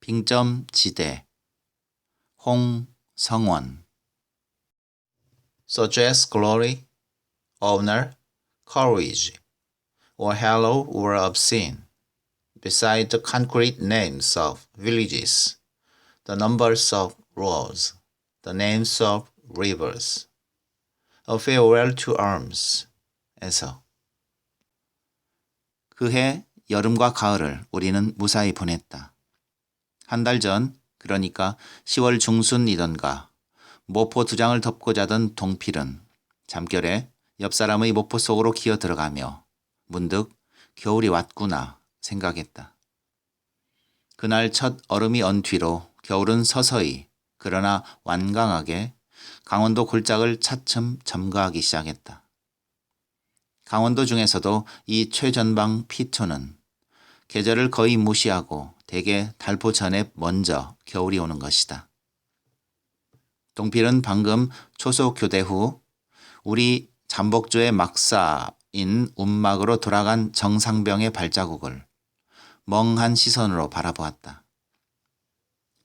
빙점지대 홍성원 such as glory, honor, courage, or halo were obscene. Beside the concrete names of villages, the numbers of roads, the names of rivers, a farewell to arms, 에서 그해 여름과 가을을 우리는 무사히 보냈다. 한 달 전, 그러니까 10월 중순이던가 모포 2장을 덮고 자던 동필은 잠결에 옆 사람의 모포 속으로 기어 들어가며 문득 겨울이 왔구나 생각했다. 그날 첫 얼음이 언 뒤로 겨울은 서서히 그러나 완강하게 강원도 골짜기를 차츰 점거하기 시작했다. 강원도 중에서도 이 최전방 피토는 계절을 거의 무시하고 대개 달포 전에 먼저 겨울이 오는 것이다. 동필은 방금 초소 교대 후 우리 잠복조의 막사인 움막으로 돌아간 정상병의 발자국을 멍한 시선으로 바라보았다.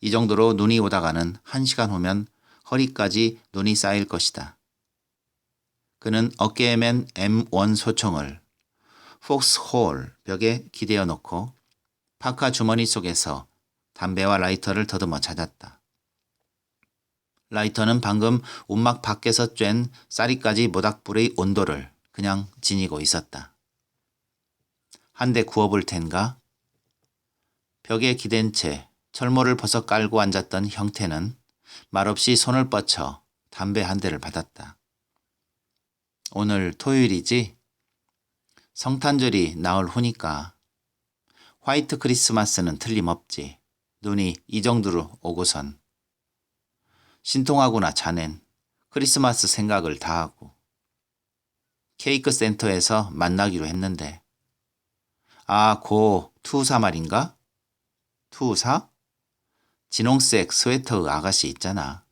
이 정도로 눈이 오다가는 1시간 후면 허리까지 눈이 쌓일 것이다. 그는 어깨에 맨 M1 소총을 폭스홀 벽에 기대어 놓고 파카 주머니 속에서 담배와 라이터를 더듬어 찾았다. 라이터는 방금 움막 밖에서 쬐는 쌀이까지 모닥불의 온도를 그냥 지니고 있었다. 한 대 구워볼 텐가? 벽에 기댄 채 철모를 벗어 깔고 앉았던 형태는 말없이 손을 뻗쳐 담배 한 대를 받았다. 오늘 토요일이지? 성탄절이 나흘 후니까. 화이트 크리스마스는 틀림없지. 눈이 이 정도로 오고선. 신통하구나 자넨. 크리스마스 생각을 다 하고. 케이크 센터에서 만나기로 했는데. 아, 고 투사 말인가? 투사? 진홍색 스웨터 아가씨 있잖아.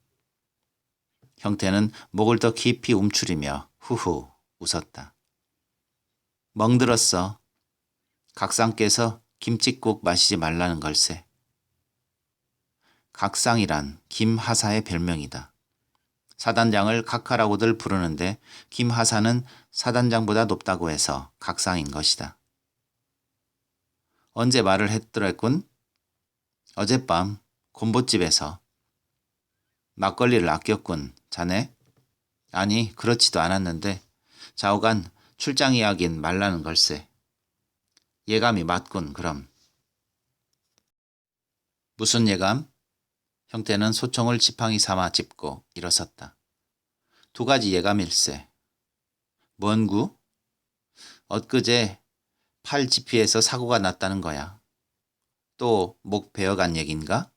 형태는 목을 더 깊이 움츠리며 후후 웃었다. 멍들었어. 각상께서 김칫국 마시지 말라는 걸세. 각상이란 김하사의 별명이다. 사단장을 각하라고들 부르는데 김하사는 사단장보다 높다고 해서 각상인 것이다. 언제 말을 했더랬군? 어젯밤 곰보집에서. 막걸리를 아꼈군, 자네? 아니, 그렇지도 않았는데 좌우간 출장 이야긴 말라는 걸세. 예감이 맞군, 그럼. 무슨 예감? 형태는 소총을 지팡이 삼아 짚고 일어섰다. 2가지 예감일세. 뭔 구? 엊그제 팔 지피에서 사고가 났다는 거야. 또 목 베어간 얘긴가?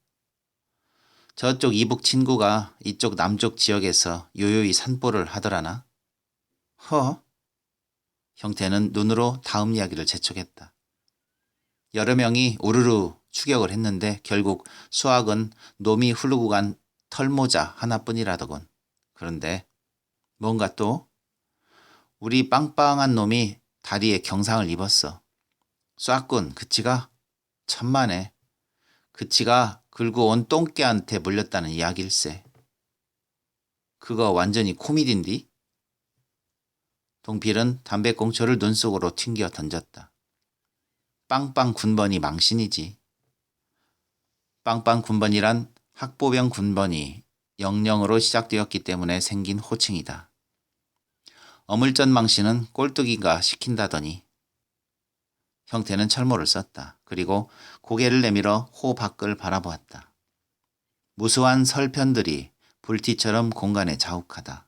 저쪽 이북 친구가 이쪽 남쪽 지역에서 요요히 산보를 하더라나? 허? 형태는 눈으로 다음 이야기를 재촉했다. 여러 명이 우르르 추격을 했는데 결국 수학은 놈이 흐르고 간 털모자 하나뿐이라더군. 그런데 뭔가 또 우리 빵빵한 놈이 다리에 경상을 입었어. 쏴꾼 그치가? 천만에. 그치가 긁고 온 똥개한테 물렸다는 이야기일세. 그거 완전히 코미디인디? 동필은 담배꽁초를 눈 속으로 튕겨 던졌다. 빵빵 군번이 망신이지. 빵빵 군번이란 학보병 군번이 영령으로 시작되었기 때문에 생긴 호칭이다. 어물전 망신은 꼴뚜기가 시킨다더니. 형태는 철모를 썼다. 그리고 고개를 내밀어 호 밖을 바라보았다. 무수한 설편들이 불티처럼 공간에 자욱하다.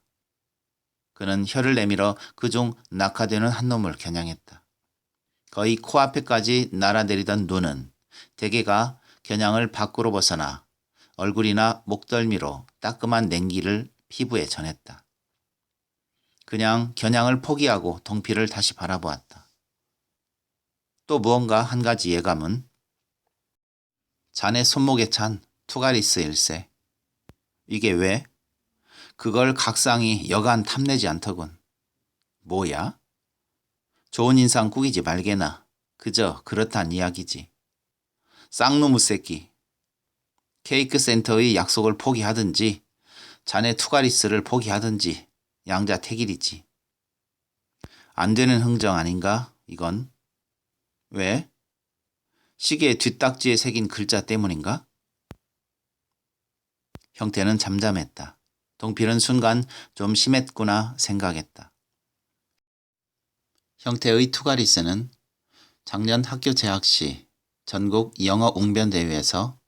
그는 혀를 내밀어 그중 낙하되는 한 놈을 겨냥했다. 거의 코앞에까지 날아내리던 눈은 대개가 겨냥을 밖으로 벗어나 얼굴이나 목덜미로 따끔한 냉기를 피부에 전했다. 그냥 겨냥을 포기하고 동필을 다시 바라보았다. 또 무언가 한 가지 예감은 자네 손목에 찬 투가리스 일세. 이게 왜? 그걸 각상이 여간 탐내지 않더군. 뭐야? 좋은 인상 꾸기지 말게나. 그저 그렇단 이야기지. 쌍놈의 새끼. 케이크 센터의 약속을 포기하든지 자네 투가리스를 포기하든지 양자택일이지. 안 되는 흥정 아닌가 이건? 왜? 시계 뒷딱지에 새긴 글자 때문인가? 형태는 잠잠했다. 동필은 순간 좀 심했구나 생각했다. 형태의 투가리스는 작년 학교 재학 시 전국 영어 웅변 대회에서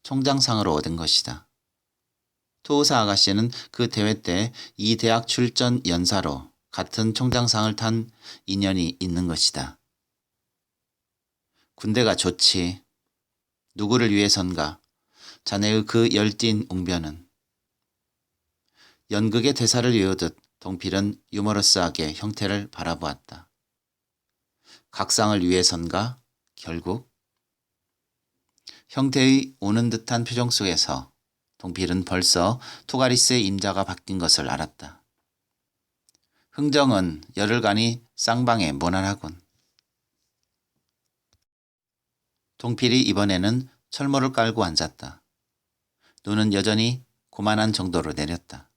총장상을 얻은 것이다. 투우사 아가씨는 그 대회 때 이 대학 출전 연사로 같은 총장상을 탄 인연이 있는 것이다. 군대가 좋지. 누구를 위해선가? 자네의 그 열띤 웅변은. 연극의 대사를 외우듯 동필은 유머러스하게 형태를 바라보았다. 각상을 위해선가? 결국? 형태의 우는 듯한 표정 속에서 동필은 벌써 투가리스의 임자가 바뀐 것을 알았다. 흥정은 열흘간이 쌍방에 모난하군. 동필이 이번에는 철모를 깔고 앉았다. 눈은 여전히 고만한 정도로 내렸다.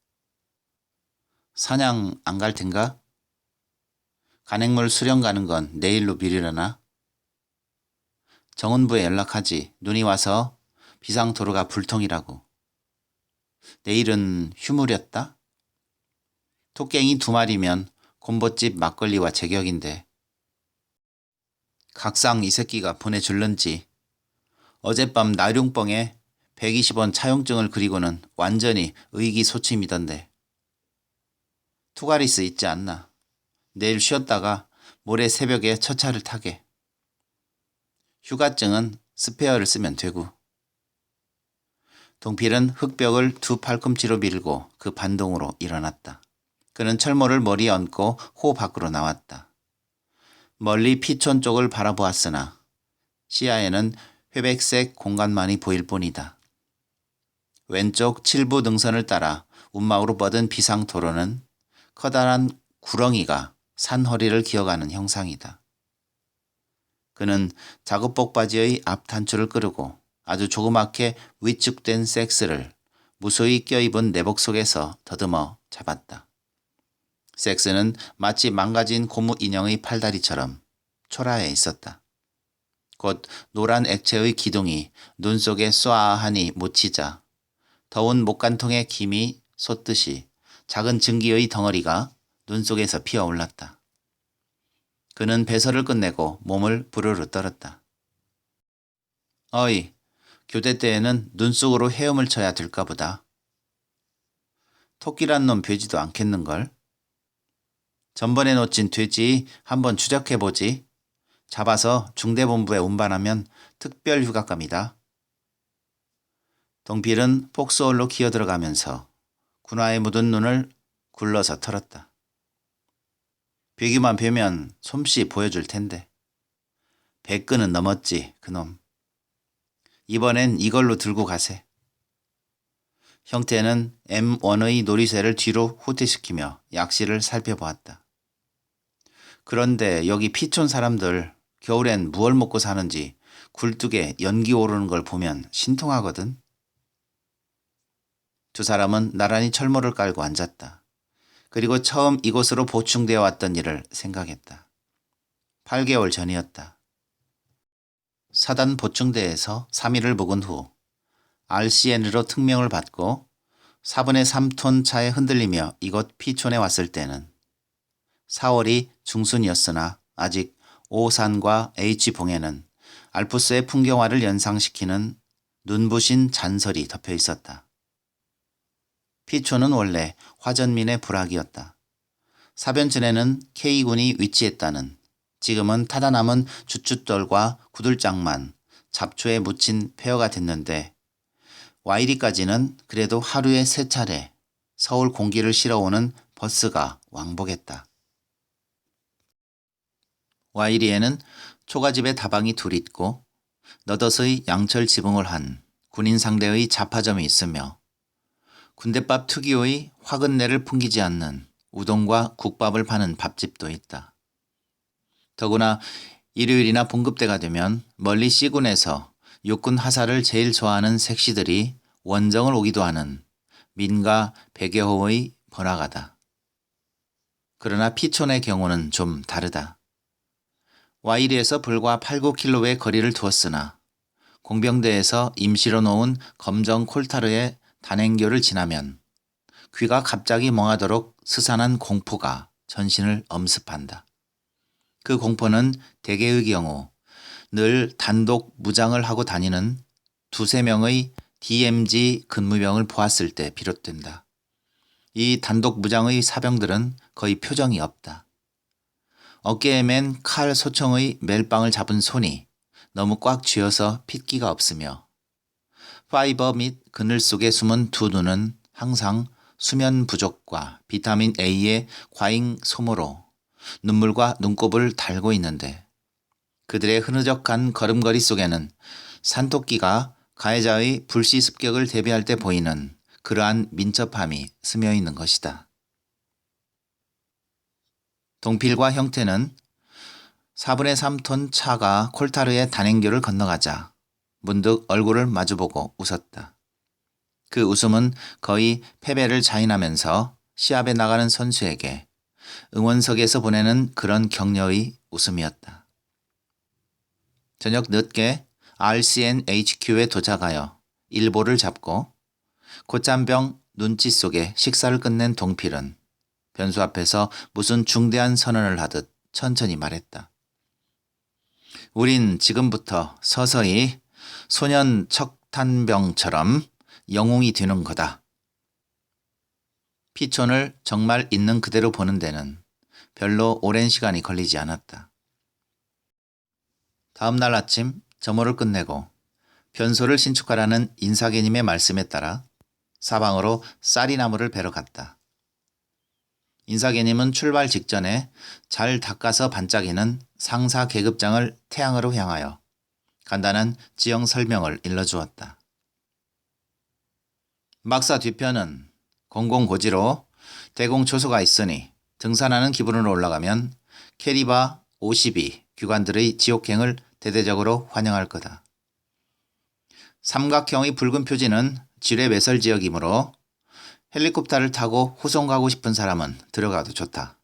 사냥 안 갈 텐가? 간행물 수령 가는 건 내일로 미루려나? 정은부에 연락하지. 눈이 와서 비상도로가 불통이라고. 내일은 휴무렸다? 토깽이 2마리면 곰보집 막걸리와 제격인데. 각상 이 새끼가 보내줄런지. 어젯밤 나룡뻥에 120원 차용증을 그리고는 완전히 의기소침이던데. 투가리스 있지 않나. 내일 쉬었다가 모레 새벽에 첫 차를 타게. 휴가증은 스페어를 쓰면 되고. 동필은 흙벽을 2 팔꿈치로 밀고 그 반동으로 일어났다. 그는 철모를 머리에 얹고 호 밖으로 나왔다. 멀리 피촌 쪽을 바라보았으나 시야에는 회백색 공간만이 보일 뿐이다. 왼쪽 칠부 능선을 따라 운막으로 뻗은 비상도로는 커다란 구렁이가 산 허리를 기어가는 형상이다. 그는 작업복 바지의 앞 단추를 끄르고 아주 조그맣게 위축된 섹스를 무수히 껴입은 내복 속에서 더듬어 잡았다. 섹스는 마치 망가진 고무 인형의 팔다리처럼 초라해 있었다. 곧 노란 액체의 기둥이 눈 속에 쏘아하니 묻히자 더운 목간통의 김이 솟듯이 작은 증기의 덩어리가 눈 속에서 피어올랐다. 그는 배설을 끝내고 몸을 부르르 떨었다. 어이, 교대 때에는 눈 속으로 헤엄을 쳐야 될까 보다. 토끼란 놈 되지도 않겠는걸? 전번에 놓친 돼지 한번 추적해보지. 잡아서 중대본부에 운반하면 특별 휴가감이다. 동필은 폭소홀로 기어들어가면서 군화에 묻은 눈을 굴러서 털었다. 비기만 뵈면 솜씨 보여줄 텐데. 100근은 넘었지 그놈. 이번엔 이걸로 들고 가세. 형태는 M1의 놀이쇠를 뒤로 후퇴시키며 약실을 살펴보았다. 그런데 여기 피촌 사람들 겨울엔 무얼 먹고 사는지 굴뚝에 연기 오르는 걸 보면 신통하거든. 2 사람은 나란히 철모를 깔고 앉았다. 그리고 처음 이곳으로 보충되어 왔던 일을 생각했다. 8개월 전이었다. 사단 보충대에서 3일을 묵은 후 RCN으로 특명을 받고 4분의 3톤 차에 흔들리며 이곳 피촌에 왔을 때는 4월이 중순이었으나 아직 오산과 H봉에는 알프스의 풍경화를 연상시키는 눈부신 잔설이 덮여 있었다. 피촌은 원래 화전민의 부락이었다. 사변천에는 K군이 위치했다는, 지금은 타다 남은 주춧돌과 구들장만 잡초에 묻힌 폐허가 됐는데 와이리까지는 그래도 하루에 3차례 서울 공기를 실어오는 버스가 왕복했다. 와이리에는 초가집에 다방이 2 있고 너덧의 양철 지붕을 한 군인 상대의 잡화점이 있으며 군대밥 특유의 화근내를 풍기지 않는 우동과 국밥을 파는 밥집도 있다. 더구나 일요일이나 봉급때가 되면 멀리 C군에서 육군 하사를 제일 좋아하는 색시들이 원정을 오기도 하는 민가 100여 호의 번화가다. 그러나 피촌의 경우는 좀 다르다. 와이리에서 불과 8-9킬로의 거리를 두었으나 공병대에서 임시로 놓은 검정 콜타르의 단행교를 지나면 귀가 갑자기 멍하도록 스산한 공포가 전신을 엄습한다. 그 공포는 대개의 경우 늘 단독 무장을 하고 다니는 2-3명의 DMZ 근무병을 보았을 때 비롯된다. 이 단독 무장의 사병들은 거의 표정이 없다. 어깨에 맨 칼 소총의 멜빵을 잡은 손이 너무 꽉 쥐어서 핏기가 없으며 파이버 및 그늘 속에 숨은 두 눈은 항상 수면 부족과 비타민 A의 과잉 소모로 눈물과 눈곱을 달고 있는데 그들의 흐느적한 걸음걸이 속에는 산토끼가 가해자의 불시 습격을 대비할 때 보이는 그러한 민첩함이 스며 있는 것이다. 동필과 형태는 3톤 차가 콜타르의 단행교를 건너가자 문득 얼굴을 마주보고 웃었다. 그 웃음은 거의 패배를 자인하면서 시합에 나가는 선수에게 응원석에서 보내는 그런 격려의 웃음이었다. 저녁 늦게 RCN HQ에 도착하여 일보를 잡고 콧잔병 눈치 속에 식사를 끝낸 동필은 변수 앞에서 무슨 중대한 선언을 하듯 천천히 말했다. 우린 지금부터 서서히 소년 척탄병처럼 영웅이 되는 거다. 피촌을 정말 있는 그대로 보는 데는 별로 오랜 시간이 걸리지 않았다. 다음 날 아침 점호를 끝내고 변소를 신축하라는 인사계님의 말씀에 따라 사방으로 쌀이나무를 베러 갔다. 인사계님은 출발 직전에 잘 닦아서 반짝이는 상사 계급장을 태양으로 향하여 간단한 지형 설명을 일러주었다. 막사 뒤편은 공공고지로 대공초소가 있으니 등산하는 기분으로 올라가면 캐리바 52 규관들의 지옥행을 대대적으로 환영할 거다. 삼각형의 붉은 표지는 지뢰 매설 지역이므로 헬리콥터를 타고 후송 가고 싶은 사람은 들어가도 좋다.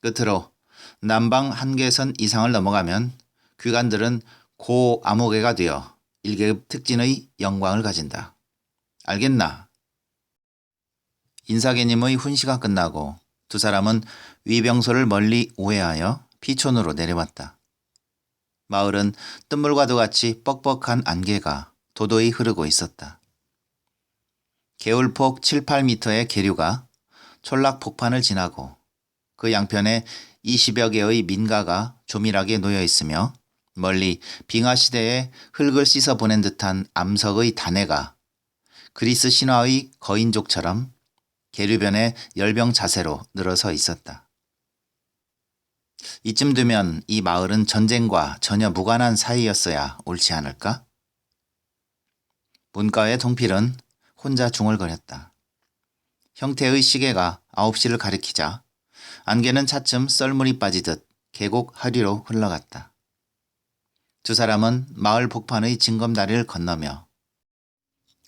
끝으로 남방 한계선 이상을 넘어가면 귀관들은 고암흑해가 되어 1계급 특진의 영광을 가진다. 알겠나? 인사계님의 훈시가 끝나고 두 사람은 위병소를 멀리 우회하여 피촌으로 내려왔다. 마을은 뜬물과도 같이 뻑뻑한 안개가 도도히 흐르고 있었다. 개울폭 7-8m의 계류가 촌락 폭판을 지나고 그 양편에 20여 개의 민가가 조밀하게 놓여 있으며 멀리 빙하시대에 흙을 씻어 보낸 듯한 암석의 단해가 그리스 신화의 거인족처럼 계류변에 열병 자세로 늘어서 있었다. 이쯤 되면 이 마을은 전쟁과 전혀 무관한 사이였어야 옳지 않을까? 문가의 동필은 혼자 중얼거렸다. 형태의 시계가 9시를 가리키자 안개는 차츰 썰물이 빠지듯 계곡 하류로 흘러갔다. 두 사람은 마을 복판의 징검다리를 건너며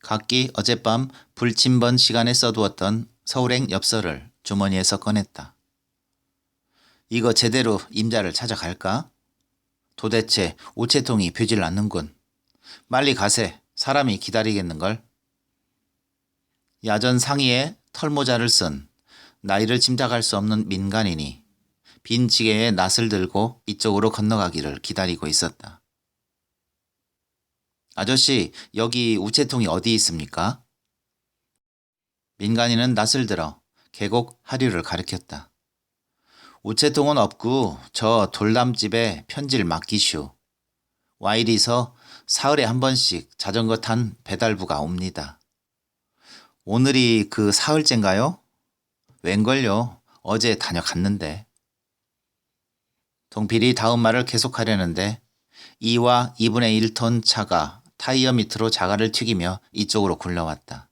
각기 어젯밤 불침번 시간에 써두었던 서울행 엽서를 주머니에서 꺼냈다. 이거 제대로 임자를 찾아갈까? 도대체 우체통이 펴질 않는군. 빨리 가세. 사람이 기다리겠는걸. 야전 상의에 털모자를 쓴 나이를 짐작할 수 없는 민간인이 빈 지게에 낫을 들고 이쪽으로 건너가기를 기다리고 있었다. 아저씨, 여기 우체통이 어디 있습니까? 민간인은 낫을 들어 계곡 하류를 가리켰다. 우체통은 없고 저 돌담집에 편지를 맡기슈. 와이리서 사흘에 한 번씩 자전거 탄 배달부가 옵니다. 오늘이 그 사흘째인가요? 웬걸요? 어제 다녀갔는데. 동필이 다음 말을 계속하려는데 2와 2분의 1톤 차가 타이어 밑으로 자갈을 튀기며 이쪽으로 굴러왔다.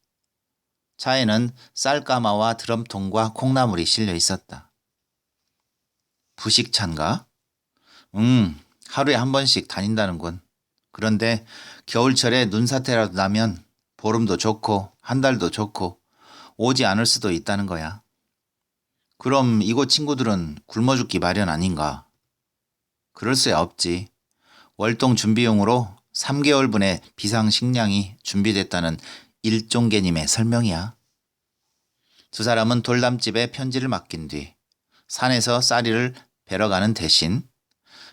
차에는 쌀가마와 드럼통과 콩나물이 실려 있었다. 부식차인가? 하루에 한 번씩 다닌다는군. 그런데 겨울철에 눈사태라도 나면 보름도 좋고 한 달도 좋고 오지 않을 수도 있다는 거야. 그럼 이곳 친구들은 굶어 죽기 마련 아닌가? 그럴 수야 없지. 월동 준비용으로 3개월분의 비상식량이 준비됐다는 일종개님의 설명이야. 두 사람은 돌담집에 편지를 맡긴 뒤 산에서 쌀이를 베러 가는 대신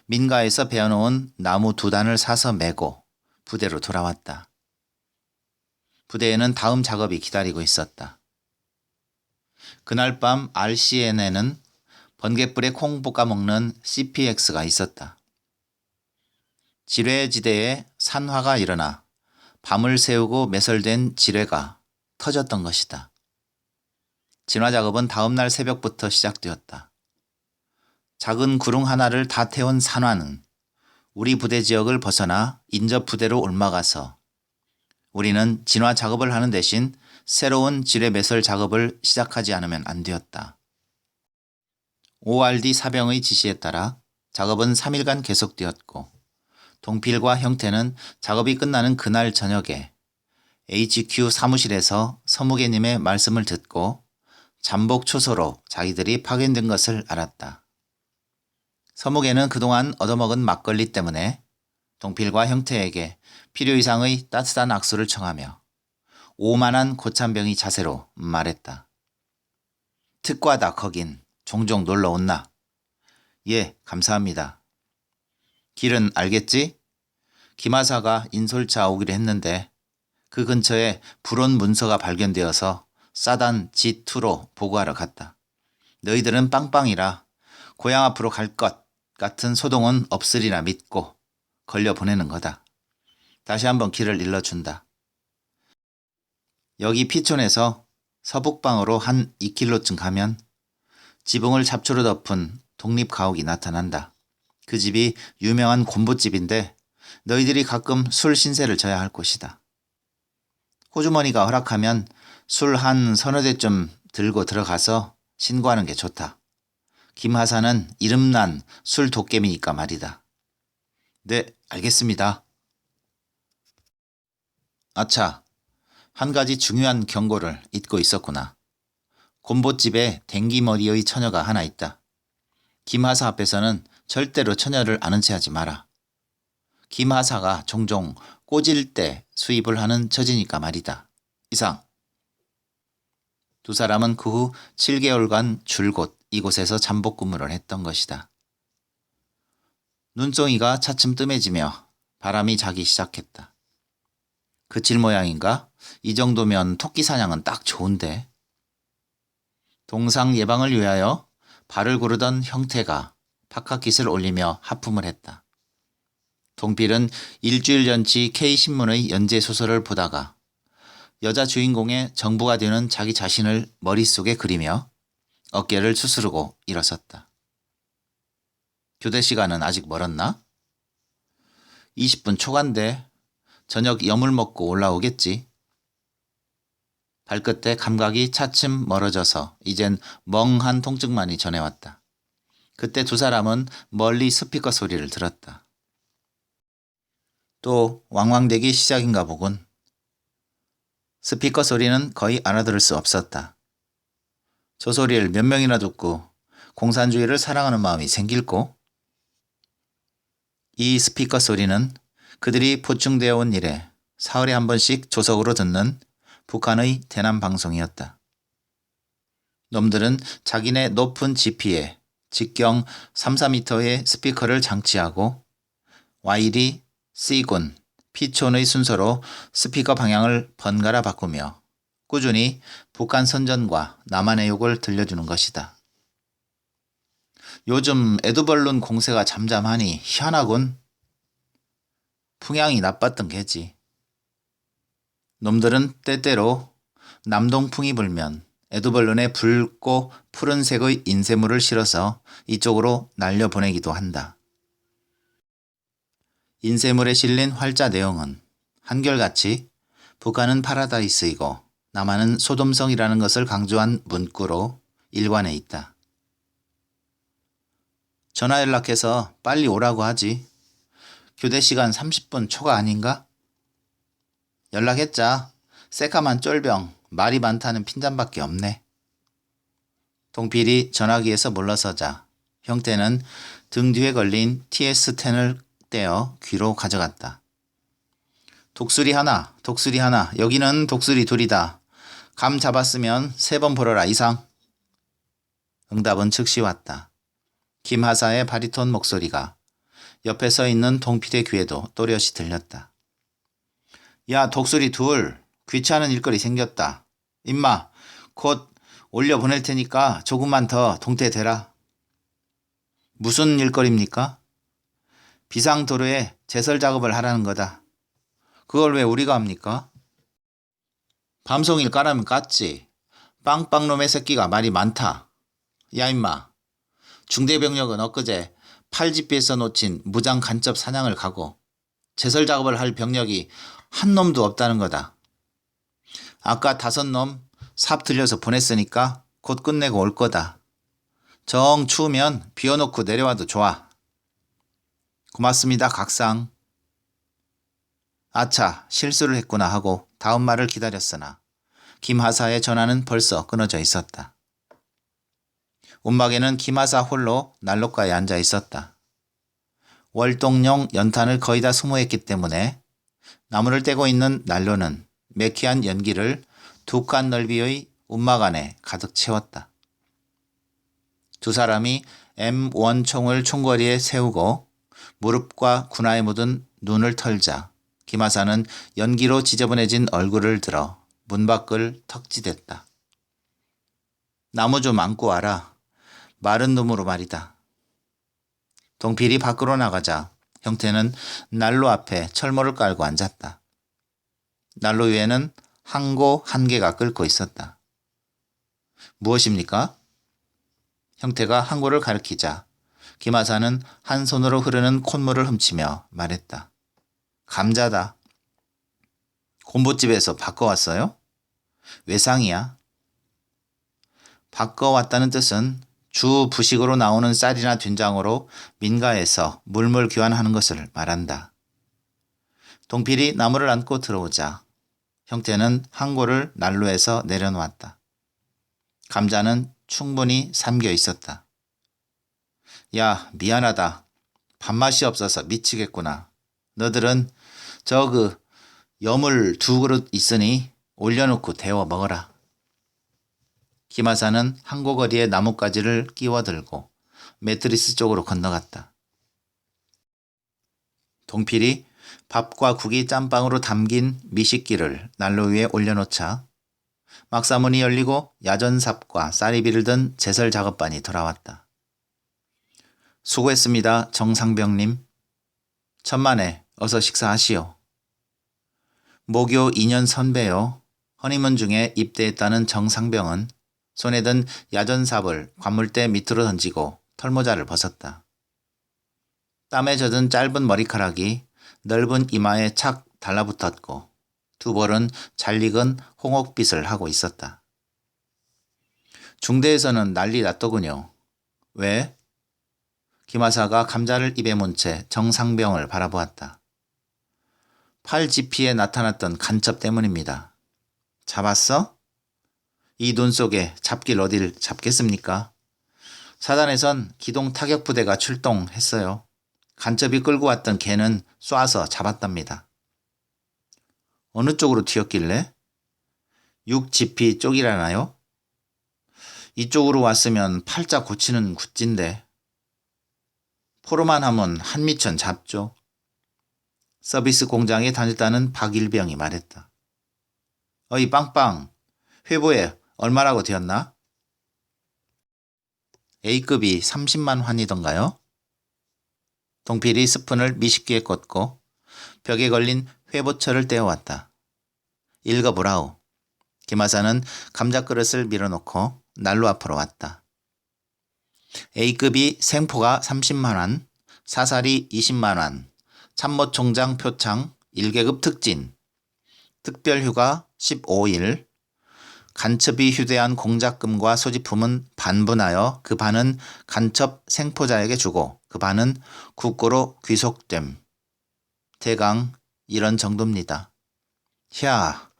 민가에서 베어놓은 나무 2단을 사서 메고 부대로 돌아왔다. 부대에는 다음 작업이 기다리고 있었다. 그날 밤 RCN에는 번갯불에 콩 볶아 먹는 CPX가 있었다. 지뢰지대에 산화가 일어나 밤을 새우고 매설된 지뢰가 터졌던 것이다. 진화 작업은 다음날 새벽부터 시작되었다. 작은 구릉 하나를 다 태운 산화는 우리 부대 지역을 벗어나 인접 부대로 옮아가서 우리는 진화 작업을 하는 대신 새로운 지뢰 매설 작업을 시작하지 않으면 안 되었다. ORD 사병의 지시에 따라 작업은 3일간 계속되었고 동필과 형태는 작업이 끝나는 그날 저녁에 HQ 사무실에서 서무개님의 말씀을 듣고 잠복 초소로 자기들이 파견된 것을 알았다. 서무개는 그동안 얻어먹은 막걸리 때문에 동필과 형태에게 필요 이상의 따뜻한 악수를 청하며 오만한 고참병의 자세로 말했다. 특과다 거긴. 종종 놀러 온나? 예, 감사합니다. 길은 알겠지? 김하사가 인솔차 오기로 했는데 그 근처에 불온 문서가 발견되어서 사단 G2로 보고하러 갔다. 너희들은 빵빵이라 고향 앞으로 갈 것 같은 소동은 없으리라 믿고 걸려 보내는 거다. 다시 한번 길을 일러준다. 여기 피촌에서 서북방으로 한 2km쯤 가면 지붕을 잡초로 덮은 독립가옥이 나타난다. 그 집이 유명한 곰보집인데 너희들이 가끔 술 신세를 져야 할 곳이다. 호주머니가 허락하면 술 한 서너 대쯤 들고 들어가서 신고하는 게 좋다. 김하사는 이름난 술 도깨비니까 말이다. 네, 알겠습니다. 아차, 한 가지 중요한 경고를 잊고 있었구나. 곰보집에 댕기머리의 처녀가 하나 있다. 김하사 앞에서는 절대로 처녀를 아는 체 하지 마라. 김하사가 종종 꼬질 때 수입을 하는 처지니까 말이다. 이상. 두 사람은 그 후 7개월간 줄곧 이곳에서 잠복 근무를 했던 것이다. 눈송이가 차츰 뜸해지며 바람이 자기 시작했다. 그칠 모양인가? 이 정도면 토끼 사냥은 딱 좋은데. 동상 예방을 위하여 발을 구르던 형태가 파카킷을 올리며 하품을 했다. 동필은 일주일 전치 K신문의 연재소설을 보다가 여자 주인공의 정부가 되는 자기 자신을 머릿속에 그리며 어깨를 추스르고 일어섰다. 교대 시간은 아직 멀었나? 20분 초간데 저녁 염을 먹고 올라오겠지. 발끝에 감각이 차츰 멀어져서 이젠 멍한 통증만이 전해왔다. 그때 두 사람은 멀리 스피커 소리를 들었다. 또 왕왕대기 시작인가 보군. 스피커 소리는 거의 알아들을 수 없었다. 저 소리를 몇 명이나 듣고 공산주의를 사랑하는 마음이 생길꼬? 이 스피커 소리는 그들이 보충되어 온 이래 사흘에 한 번씩 조석으로 듣는 북한의 대남 방송이었다. 놈들은 자기네 높은 지피에 직경 3-4m의 스피커를 장치하고 Y리, C군, P촌의 순서로 스피커 방향을 번갈아 바꾸며 꾸준히 북한 선전과 남한의 욕을 들려주는 것이다. 요즘 에드벌룬 공세가 잠잠하니 희한하군. 풍향이 나빴던 게지. 놈들은 때때로 남동풍이 불면 에드벌룬에 붉고 푸른색의 인쇄물을 실어서 이쪽으로 날려보내기도 한다. 인쇄물에 실린 활자 내용은 한결같이 북한은 파라다이스이고 남한은 소돔성이라는 것을 강조한 문구로 일관해 있다. 전화 연락해서 빨리 오라고 하지. 교대 시간 30분 초가 아닌가? 연락했자. 새까만 쫄병, 말이 많다는 핀잔밖에 없네. 동필이 전화기에서 물러서자 형태는 등 뒤에 걸린 TS10을 떼어 귀로 가져갔다. 독수리 하나, 여기는 독수리 둘이다. 감 잡았으면 3번 불어라 이상. 응답은 즉시 왔다. 김하사의 바리톤 목소리가 옆에 서 있는 동필의 귀에도 또렷이 들렸다. 야, 독수리 둘, 귀찮은 일거리 생겼다. 임마, 곧 올려 보낼 테니까 조금만 더 동태대라. 무슨 일거리입니까? 비상도로에 제설 작업을 하라는 거다. 그걸 왜 우리가 합니까? 밤송일 까라면 깠지. 빵빵놈의 새끼가 말이 많다. 야 임마, 중대병력은 엊그제 팔집비에서 놓친 무장 간첩 사냥을 가고 제설 작업을 할 병력이 한 놈도 없다는 거다. 아까 5놈 삽 들려서 보냈으니까 곧 끝내고 올 거다. 정 추우면 비워놓고 내려와도 좋아. 고맙습니다 각상. 아차, 실수를 했구나 하고 다음 말을 기다렸으나 김하사의 전화는 벌써 끊어져 있었다. 움막에는 김하사 홀로 난로가에 앉아 있었다. 월동용 연탄을 거의 다 소모했기 때문에 나무를 떼고 있는 난로는 매캐한 연기를 2칸 넓이의 움막 안에 가득 채웠다. 두 사람이 M1 총을 총거리에 세우고 무릎과 군화에 묻은 눈을 털자 김하사는 연기로 지저분해진 얼굴을 들어 문 밖을 턱지댔다. 나무 좀 안고 와라. 마른 놈으로 말이다. 동필이 밖으로 나가자 형태는 난로 앞에 철모를 깔고 앉았다. 난로 위에는 항고 1개가 끓고 있었다. 무엇입니까? 형태가 항고를 가리키자 김하사는 한 손으로 흐르는 콧물을 훔치며 말했다. 감자다. 곰보집에서 바꿔왔어요? 외상이야. 바꿔왔다는 뜻은 주 부식으로 나오는 쌀이나 된장으로 민가에서 물물 교환하는 것을 말한다. 동필이 나무를 안고 들어오자 형태는 항고를 난로에서 내려놓았다. 감자는 충분히 삶겨 있었다. 야, 미안하다. 밥맛이 없어서 미치겠구나. 너들은 여물 2그릇 있으니 올려놓고 데워 먹어라. 김하사는 항고거리에 나뭇가지를 끼워들고 매트리스 쪽으로 건너갔다. 동필이 밥과 국이 짬빵으로 담긴 미식기를 난로 위에 올려놓자 막사문이 열리고 야전삽과 쌀이비를 든 제설 작업반이 돌아왔다. 수고했습니다, 정상병님. 천만에 어서 식사하시오. 모교 2년 선배요. 허니문 중에 입대했다는 정상병은 손에 든 야전삽을 관물대 밑으로 던지고 털모자를 벗었다. 땀에 젖은 짧은 머리카락이 넓은 이마에 착 달라붙었고 두 볼은 잘 익은 홍옥빛을 하고 있었다. 중대에서는 난리 났더군요. 왜? 김하사가 감자를 입에 문 채 정상병을 바라보았다. 팔지피에 나타났던 간첩 때문입니다. 잡았어? 이 눈 속에 잡길 어딜 잡겠습니까? 사단에선 기동 타격부대가 출동했어요. 간첩이 끌고 왔던 개는 쏴서 잡았답니다. 어느 쪽으로 튀었길래? 6GP 쪽이라나요? 이쪽으로 왔으면 팔자 고치는 굿진데. 포로만 하면 한미천 잡죠. 서비스 공장에 다녔다는 박일병이 말했다. 어이 빵빵, 회보에 얼마라고 되었나? A급이 30만 환이던가요? 동필이 스푼을 미식기에 꽂고 벽에 걸린 회보처를 떼어왔다. 읽어보라오. 김하사는 감자그릇을 밀어놓고 난로 앞으로 왔다. A급이 생포가 30만 원, 사살이 20만 원, 참모총장 표창 1계급 특진, 특별휴가 15일, 간첩이 휴대한 공작금과 소지품은 반분하여 그 반은 간첩 생포자에게 주고 그 반은 국고로 귀속됨. 대강 이런 정도입니다. 야,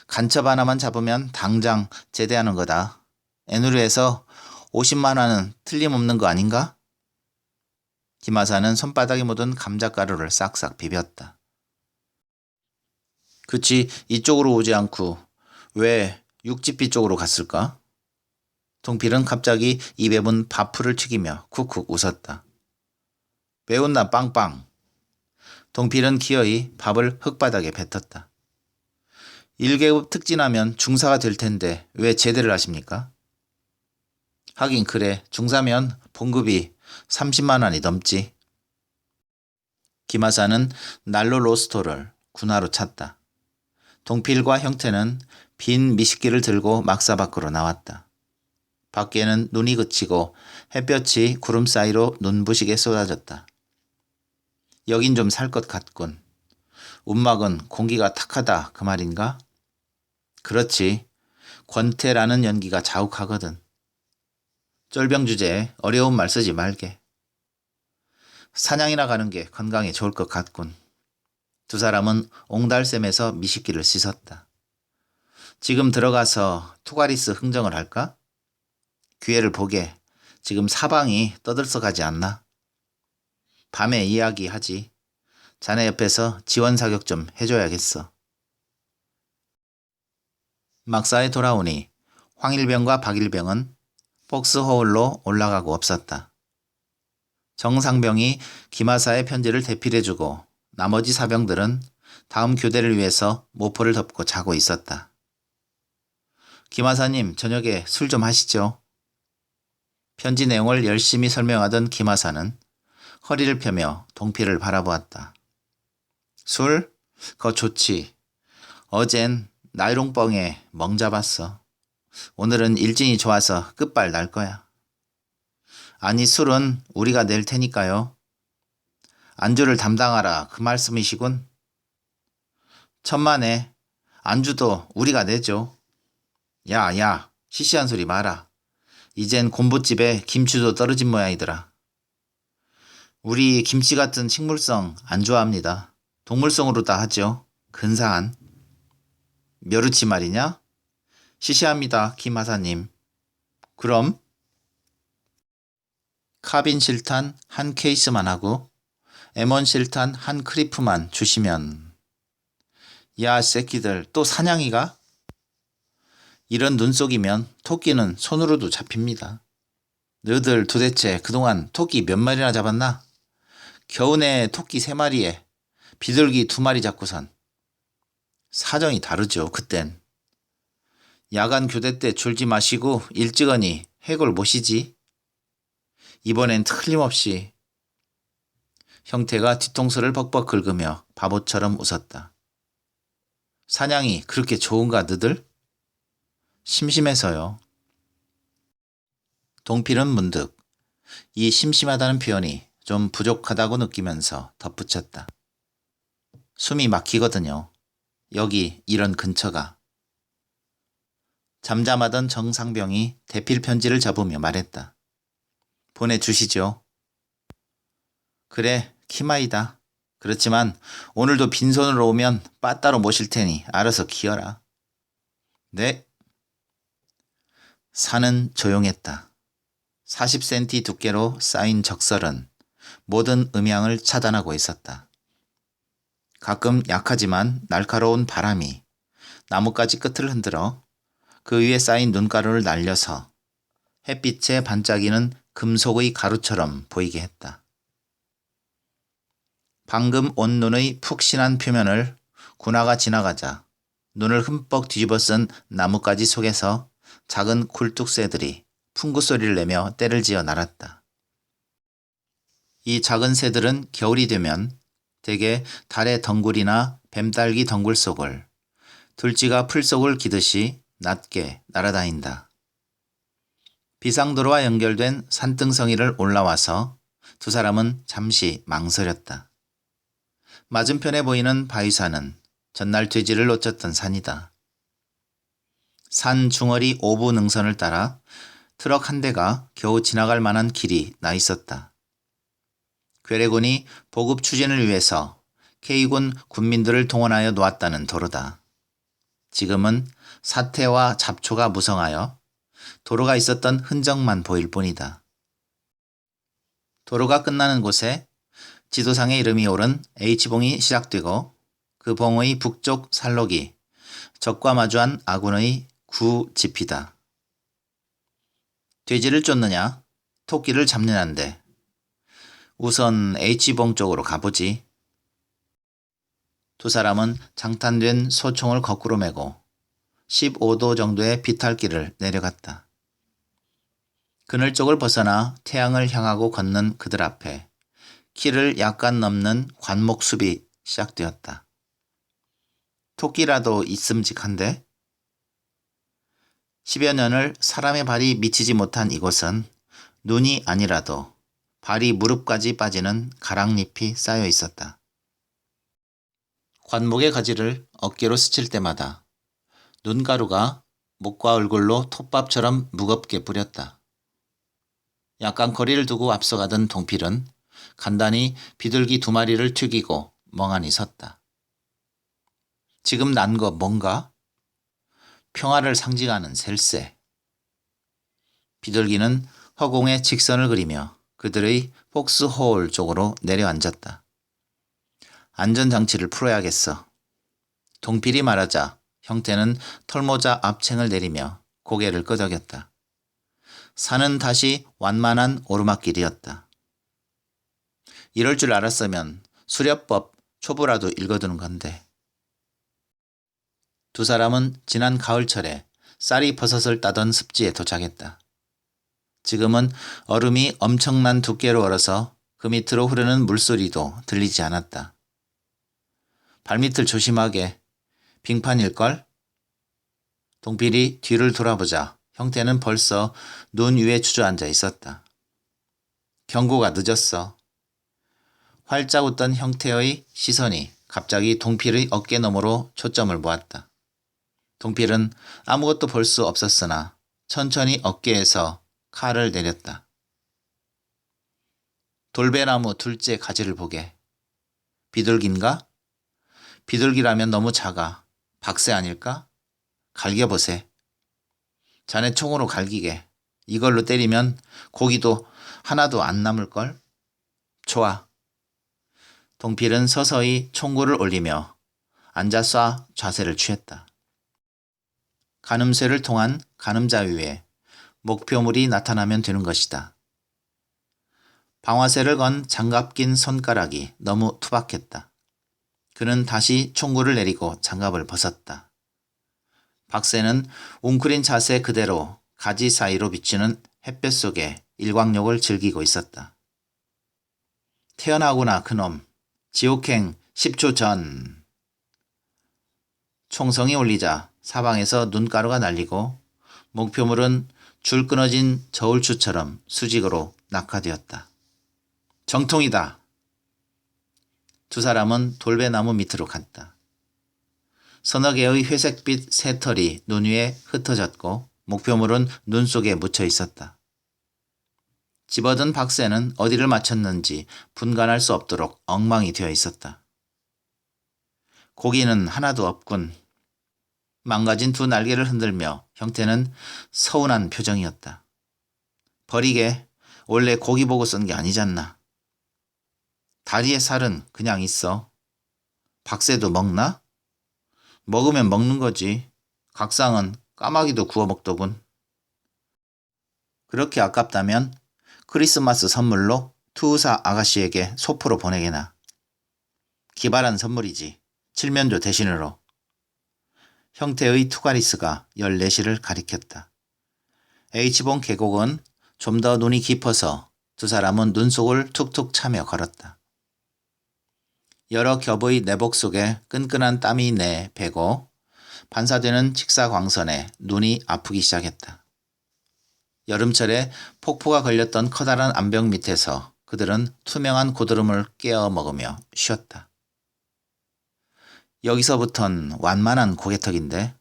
간첩 하나만 잡으면 당장 제대하는 거다. 애누리에서 50만 원은 틀림없는 거 아닌가? 김하사는 손바닥에 묻은 감자가루를 싹싹 비볐다. 그치, 이쪽으로 오지 않고 왜 육지비 쪽으로 갔을까? 동필은 갑자기 입에 문 밥풀을 튀기며 쿡쿡 웃었다. 매운나 빵빵. 동필은 기어이 밥을 흙바닥에 뱉었다. 1계급 특진하면 중사가 될 텐데 왜 제대를 하십니까? 하긴 그래, 중사면 봉급이 30만 원이 넘지. 김하사는 난로 로스터를 군화로 찼다. 동필과 형태는 빈 미식기를 들고 막사 밖으로 나왔다. 밖에는 눈이 그치고 햇볕이 구름 사이로 눈부시게 쏟아졌다. 여긴 좀 살 것 같군. 움막은 공기가 탁하다 그 말인가? 그렇지. 권태라는 연기가 자욱하거든. 쫄병 주제에 어려운 말 쓰지 말게. 사냥이나 가는 게 건강에 좋을 것 같군. 두 사람은 옹달샘에서 미식기를 씻었다. 지금 들어가서 투가리스 흥정을 할까? 기회를 보게. 지금 사방이 떠들썩하지 않나? 밤에 이야기하지. 자네 옆에서 지원 사격 좀 해줘야겠어. 막사에 돌아오니 황일병과 박일병은 폭스호울로 올라가고 없었다. 정상병이 김하사의 편지를 대필해주고 나머지 사병들은 다음 교대를 위해서 모포를 덮고 자고 있었다. 김하사님, 저녁에 술 좀 하시죠. 편지 내용을 열심히 설명하던 김하사는 허리를 펴며 동필을 바라보았다. 술? 그거 좋지. 어젠 나이롱뻥에 멍 잡았어. 오늘은 일진이 좋아서 끝발 날 거야. 아니, 술은 우리가 낼 테니까요. 안주를 담당하라 그 말씀이시군. 천만에 안주도 우리가 내죠. 야, 시시한 소리 마라. 이젠 곰부집에 김치도 떨어진 모양이더라. 우리 김치 같은 식물성 안 좋아합니다. 동물성으로 다 하죠. 근사한. 멸우치 말이냐? 시시합니다, 김하사님. 그럼 카빈 실탄 한 케이스만 하고 M1 실탄 한 크리프만 주시면. 야, 새끼들 또 사냥이가? 이런 눈속이면 토끼는 손으로도 잡힙니다. 너희들 도대체 그동안 토끼 몇 마리나 잡았나? 겨우내 토끼 3마리에 비둘기 2마리 잡고선. 사정이 다르죠, 그땐. 야간 교대 때 졸지 마시고 일찍하니 해골 모시지. 이번엔 틀림없이. 형태가 뒤통수를 벅벅 긁으며 바보처럼 웃었다. 사냥이 그렇게 좋은가 너들? 심심해서요. 동필은 문득 이 심심하다는 표현이 좀 부족하다고 느끼면서 덧붙였다. 숨이 막히거든요. 여기 이런 근처가. 잠잠하던 정상병이 대필 편지를 접으며 말했다. 보내주시죠. 그래, 키마이다. 그렇지만 오늘도 빈손으로 오면 빠따로 모실 테니 알아서 기어라. 네. 산은 조용했다. 40cm 두께로 쌓인 적설은 모든 음향을 차단하고 있었다. 가끔 약하지만 날카로운 바람이 나뭇가지 끝을 흔들어 그 위에 쌓인 눈가루를 날려서 햇빛에 반짝이는 금속의 가루처럼 보이게 했다. 방금 온 눈의 푹신한 표면을 군화가 지나가자 눈을 흠뻑 뒤집어 쓴 나뭇가지 속에서 작은 굴뚝새들이 풍구 소리를 내며 떼를 지어 날았다. 이 작은 새들은 겨울이 되면 대개 달의 덩굴이나 뱀딸기 덩굴 속을 둘지가 풀 속을 기듯이 낮게 날아다닌다. 비상도로와 연결된 산등성이를 올라와서 두 사람은 잠시 망설였다. 맞은편에 보이는 바위산은 전날 돼지를 놓쳤던 산이다. 산 중어리 오부 능선을 따라 트럭 한 대가 겨우 지나갈 만한 길이 나 있었다. 괴뢰군이 보급 추진을 위해서 K군 군민들을 동원하여 놓았다는 도로다. 지금은 사태와 잡초가 무성하여 도로가 있었던 흔적만 보일 뿐이다. 도로가 끝나는 곳에 지도상의 이름이 오른 H봉이 시작되고 그 봉의 북쪽 살록이 적과 마주한 아군의 구지피다. 돼지를 쫓느냐, 토끼를 잡느냐인데 우선 H봉 쪽으로 가보지. 두 사람은 장탄된 소총을 거꾸로 메고 15도 정도의 비탈길을 내려갔다. 그늘 쪽을 벗어나 태양을 향하고 걷는 그들 앞에 키를 약간 넘는 관목숲이 시작되었다. 토끼라도 있음직한데? 10여 년을 사람의 발이 미치지 못한 이곳은 눈이 아니라도 발이 무릎까지 빠지는 가랑잎이 쌓여 있었다. 관목의 가지를 어깨로 스칠 때마다 눈가루가 목과 얼굴로 톱밥처럼 무겁게 뿌렸다. 약간 거리를 두고 앞서가던 동필은 간단히 비둘기 2마리를 튀기고 멍하니 섰다. 지금 난 거 뭔가? 평화를 상징하는 셀세. 비둘기는 허공에 직선을 그리며 그들의 폭스홀 쪽으로 내려앉았다. 안전장치를 풀어야겠어. 동필이 말하자 형태는 털모자 앞챙을 내리며 고개를 끄덕였다. 산은 다시 완만한 오르막길이었다. 이럴 줄 알았으면 수렵법 초보라도 읽어두는 건데. 두 사람은 지난 가을철에 쌀이 버섯을 따던 습지에 도착했다. 지금은 얼음이 엄청난 두께로 얼어서 그 밑으로 흐르는 물소리도 들리지 않았다. 발밑을 조심하게. 빙판일걸? 동필이 뒤를 돌아보자 형태는 벌써 눈 위에 주저앉아 있었다. 경고가 늦었어. 활짝 웃던 형태의 시선이 갑자기 동필의 어깨 너머로 초점을 모았다. 동필은 아무것도 볼 수 없었으나 천천히 어깨에서 칼을 내렸다. 돌배나무 둘째 가지를 보게. 비둘기인가? 비둘기라면 너무 작아. 박새 아닐까? 갈겨보세. 자네 총으로 갈기게. 이걸로 때리면 고기도 하나도 안 남을걸? 좋아. 동필은 서서히 총구를 올리며 앉아 쏴 자세를 취했다. 가늠쇠를 통한 가늠자 위에 목표물이 나타나면 되는 것이다. 방화쇠를 건 장갑 낀 손가락이 너무 투박했다. 그는 다시 총구를 내리고 장갑을 벗었다. 박새는 웅크린 자세 그대로 가지 사이로 비치는 햇볕 속에 일광욕을 즐기고 있었다. 태어나구나 그놈. 지옥행 10초 전. 총성이 울리자 사방에서 눈가루가 날리고 목표물은 줄 끊어진 저울추처럼 수직으로 낙하되었다. 정통이다. 두 사람은 돌배나무 밑으로 갔다. 서너 개의 회색빛 새털이 눈 위에 흩어졌고 목표물은 눈 속에 묻혀 있었다. 집어든 박새는 어디를 맞췄는지 분간할 수 없도록 엉망이 되어 있었다. 고기는 하나도 없군. 망가진 두 날개를 흔들며 형태는 서운한 표정이었다. 버리게. 원래 고기 보고 쓴 게 아니잖나. 다리에 살은 그냥 있어. 박새도 먹나? 먹으면 먹는 거지. 각상은 까마귀도 구워 먹더군. 그렇게 아깝다면 크리스마스 선물로 투우사 아가씨에게 소포로 보내게나. 기발한 선물이지. 칠면조 대신으로. 형태의 투가리스가 14시를 가리켰다. H봉 계곡은 좀 더 눈이 깊어서 두 사람은 눈 속을 툭툭 차며 걸었다. 여러 겹의 내복 속에 끈끈한 땀이 내 배고 반사되는 직사광선에 눈이 아프기 시작했다. 여름철에 폭포가 걸렸던 커다란 암벽 밑에서 그들은 투명한 고드름을 깨어 먹으며 쉬었다. 여기서부턴 완만한 고개턱인데